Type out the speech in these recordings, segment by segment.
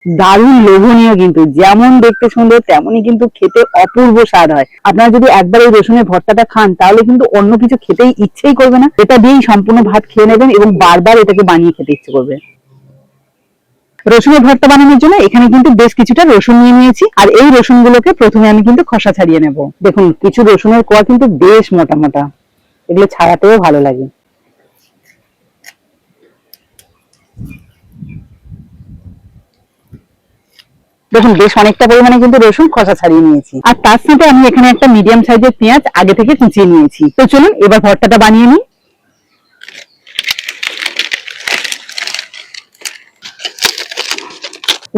দারুণ লোভনীয়, কিন্তু যেমন দেখতে সুন্দর তেমনই কিন্তু খেতে অপূর্ব স্বাদ হয়। আপনারা যদি একবার এই রসুনের ভর্তাটা খান তাহলে কিন্তু অন্য কিছু খেতেই ইচ্ছেই করবে না। এটা দিয়েই সম্পূর্ণ ভাত খেয়ে নেবেন এবং বারবার এটাকে বানিয়ে খেতে ইচ্ছে করবে। রসুনের ভর্তা বানানোর জন্য এখানে কিন্তু বেশ কিছুটা রসুন নিয়ে নিয়েছি, আর এই রসুনগুলোকে প্রথমে আমি কিন্তু খোসা ছাড়িয়ে নেব। দেখুন, কিছু রসুনের কোয়া কিন্তু বেশ মোটা মোটা, এগুলো ছাড়াতেও ভালো লাগে। দেখুন, বেশ অনেকটা পরিমাণে কিন্তু রসুন খোসা ছাড়িয়ে নিয়েছি, আর তার সাথে আমি এখানে একটা মিডিয়াম সাইজের পেঁয়াজ আগে থেকে কুচিয়ে নিয়েছি। তো চলুন এবার ভর্তাটা বানিয়ে নিই।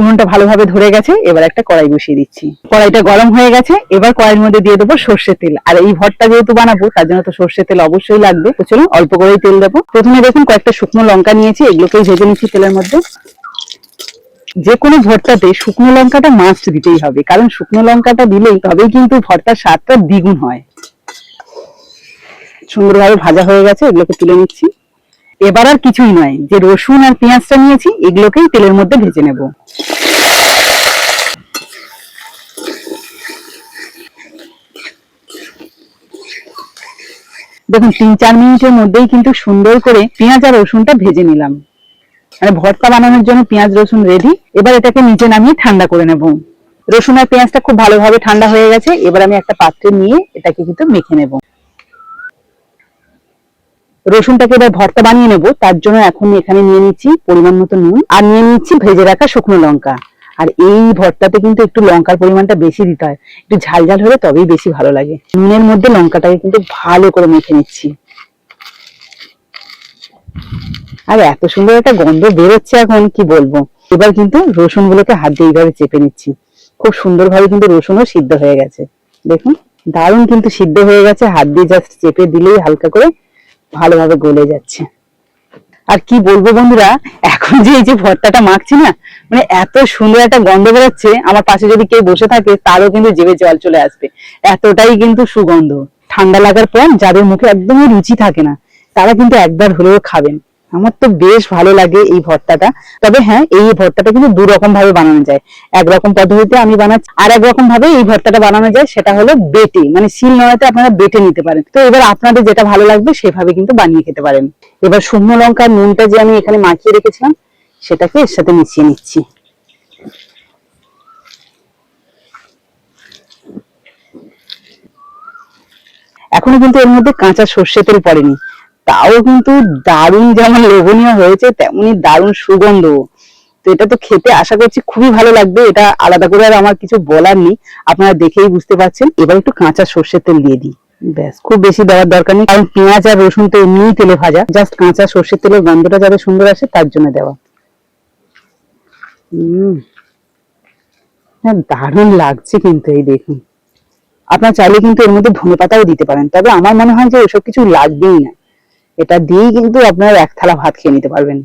উনুনটা ভালোভাবে ধরে গেছে, এবার একটা কড়াই বসিয়ে দিচ্ছি। কড়াইটা গরম হয়ে গেছে, এবার কড়াইয়ের মধ্যে দিয়ে দেবো সর্ষের তেল। আর এই ভর্তা যেহেতু বানাবো তার জন্য তো সর্ষের তেল অবশ্যই লাগবে। তো চলুন অল্প করেই তেল দেবো। প্রথমে দেখুন কয়েকটা শুকনো লঙ্কা নিয়েছি, এগুলোকেই ভেজে নিচ্ছি তেলের মধ্যে। যে কোনো ভর্তাতে শুকনো লঙ্কাটা মাস্ট দিতেই হবে, কারণ শুকনো লঙ্কাটা দিলেই তবেই কিন্তু ভর্তার স্বাদটা দ্বিগুণ হয়। সুন্দরভাবে ভাজা হয়ে গেছে, এগুলোকে তুলে নিচ্ছি। এবার আর কিছুই নয়, যে রসুন আর পেঁয়াজটা নিয়েছি এগুলোকেই তেলের মধ্যে ভেজে নেব। দেখুন, 3-4 মিনিটের মধ্যেই কিন্তু সুন্দর করে পেঁয়াজ আর রসুনটা ভেজে নিলাম। মানে ভর্তা বানানোর জন্য পেঁয়াজ রসুন রেডি। এবার এটাকে নিচে নামিয়ে ঠান্ডা করে নেব। রসুন আর পেঁয়াজটা খুব ভালোভাবে ঠান্ডা হয়ে গেছে, এবার আমি একটা পাত্রে নিয়ে এটাকে কিন্তু মেখে নেব। রসুনটাকে এবার ভর্তা বানিয়ে নেব, তার জন্য এখন এখানে নিয়ে নিচ্ছি পরিমাণ মতো নুন, আর নিয়ে নিচ্ছি ভেজে রাখা শুকনো লঙ্কা। আর এই ভর্তাতে কিন্তু একটু লঙ্কার পরিমাণটা বেশি দিতে হয়, একটু ঝাল ঝাল হলে তবেই বেশি ভালো লাগে। নুনের মধ্যে লঙ্কাটাকে কিন্তু ভালো করে মেখে নিচ্ছি। আর এত সুন্দর একটা গন্ধ বেরোচ্ছে এখন, কি বলবো। এবার কিন্তু রসুন গুলোকে হাত দিয়ে এইভাবে চেপে নিচ্ছি। খুব সুন্দরভাবে কিন্তু রসুনও সিদ্ধ হয়ে গেছে। দেখুন, দারুণ কিন্তু সিদ্ধ হয়ে গেছে। হাত দিয়ে জাস্ট চেপে দিলেই হালকা করে ভালোভাবে গলে যাচ্ছে। আর কি বলবো বন্ধুরা, এখন যে এই যে ভর্তাটা মাখছি না, মানে এত সুন্দর একটা গন্ধ বেরোচ্ছে, আমার পাশে যদি কেউ বসে থাকে তারও কিন্তু জিভে জল চলে আসবে, এতটাই কিন্তু সুগন্ধ। ঠান্ডা লাগার পর যাদের মুখে একদমই রুচি থাকে না তারা কিন্তু একবার হলেও খাবেন। আমার তো বেশ ভালো লাগে এই ভর্তাটা। তবে হ্যাঁ, এই ভর্তাটা কিন্তু 2 রকম ভাবে বানানো যায়। একরকম পদ্ধতিতে আমি বানাচ্ছি, আর এক রকম ভাবে এই ভর্তাটা বানানো যায়, সেটা হলো বেটে, মানে শিল নোড়াতে আপনারা বেটে নিতে পারেন। তো এবার আপনাদের যেটা ভালো লাগবে সেভাবে কিন্তু বানিয়ে খেতে পারেন। এবার শুকনো লঙ্কার নুনটা যে আমি এখানে মাখিয়ে রেখেছিলাম সেটাকে এর সাথে মিশিয়ে নিচ্ছি। এখনো কিন্তু এর মধ্যে কাঁচা সর্ষে তেল পড়েনি, তাও কিন্তু দারুণ, যেমন লোভনীয় হয়েছে তেমনি দারুণ সুগন্ধ। তো এটা তো খেতে আশা করছি খুবই ভালো লাগবে। এটা আলাদা করে আর আমার কিছু বলার নেই, আপনারা দেখেই বুঝতে পারছেন। এবার একটু কাঁচা সর্ষের তেল দিয়ে দিই, ব্যাস। খুব বেশি দেওয়ার দরকার নেই, কারণ পেঁয়াজ আর রসুন তো এমনিই তেলে ভাজা, জাস্ট কাঁচা সর্ষের তেলের গন্ধটা যাতে সুন্দর আসে তার জন্য দেওয়া। হ্যাঁ, দারুণ লাগছে কিন্তু। এই দেখুন, আপনার চাইলে কিন্তু এর মধ্যে ধনেপাতাও দিতে পারেন, তবে আমার মনে হয় যে ওসব কিছু লাগবেই না। এটা দিয়েই কিন্তু আপনারা এক থালা ভাত খেয়ে নিতে পারবেন।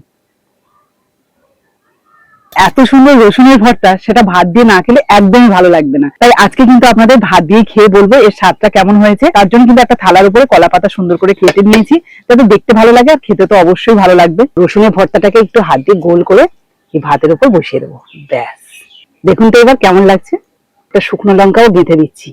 এত সুন্দর রসুনের ভর্তা, সেটা ভাত দিয়ে না খেলে একদমই ভালো লাগবে না। তাই আজকে কিন্তু আপনাদের ভাত দিয়ে খেয়ে বলবো এর স্বাদটা কেমন হয়েছে। তার জন্য কিন্তু একটা থালার উপরে কলা পাতা সুন্দর করে কেটে নিয়েছি, যাতে দেখতে ভালো লাগে আর খেতে তো অবশ্যই ভালো লাগবে। রসুনের ভর্তাটাকে একটু হাত দিয়ে গোল করে এই ভাতের উপর বসিয়ে দেবো, ব্যাস। দেখুন তো এবার কেমন লাগছে। একটা শুকনো লঙ্কাও গেঁথে দিচ্ছি।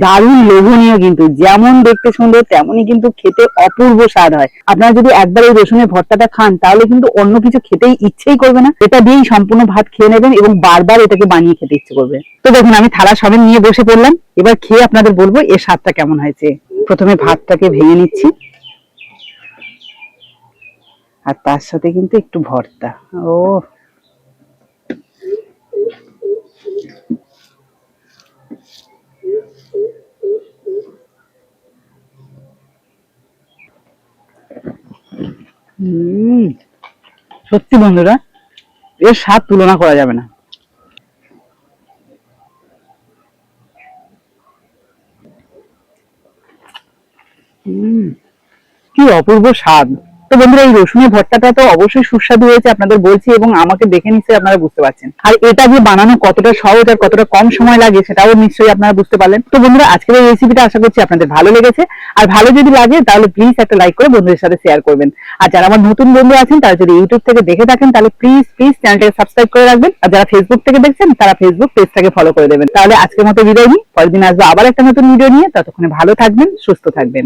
দারুণ লোভনীয়, কিন্তু যেমন দেখতে সুন্দর তেমনই কিন্তু খেতে অপূর্ব স্বাদ হয়। আপনারা যদি একবার এই রসুনের ভর্তাটা খান তাহলে কিন্তু অন্য কিছু খেতেই ইচ্ছেই করবে না। এটা দিয়েই সম্পূর্ণ ভাত খেয়ে নেবেন এবং বারবার এটাকে বানিয়ে খেতে ইচ্ছে করবে। তো দেখুন, আমি থালা সমেত নিয়ে বসে পড়লাম। এবার খেয়ে আপনাদের বলবো এর স্বাদটা কেমন হয়েছে। প্রথমে ভাতটাকে ভেঙে নিচ্ছি, আর তার সাথে কিন্তু একটু ভর্তা। ও, সত্যি বন্ধুরা, এর স্বাদ তুলনা করা যাবে না। কি অপূর্ব স্বাদ। তো বন্ধুরা, এই রসুনের ভর্তাটা তো অবশ্যই সুস্বাদু হয়েছে আপনাদের বলছি, এবং আমাকে দেখে নিশ্চয়ই আপনারা বুঝতে পারছেন। আর এটা যে বানানো কতটা সহজ আর কতটা কম সময় লাগে সেটাও নিশ্চয়ই আপনারা বুঝতে পারলেন। তো বন্ধুরা, আজকের এই রেসিপিটা আশা করছি আপনাদের ভালো লেগেছে। আর ভালো যদি লাগে তাহলে প্লিজ একটা লাইক করে বন্ধুদের সাথে শেয়ার করবেন। আর যারা আমার নতুন বন্ধু আছেন তারা যদি ইউটিউব থেকে দেখে থাকেন তাহলে প্লিজ চ্যানেলটাকে সাবস্ক্রাইব করে রাখবেন। আর যারা ফেসবুক থেকে দেখছেন তারা ফেসবুক পেজটাকে ফলো করে দেবেন। তাহলে আজকের মতো বিদায় নিই, পরের দিন আসবো আবার একটা নতুন ভিডিও নিয়ে। ততক্ষণে ভালো থাকবেন, সুস্থ থাকবেন।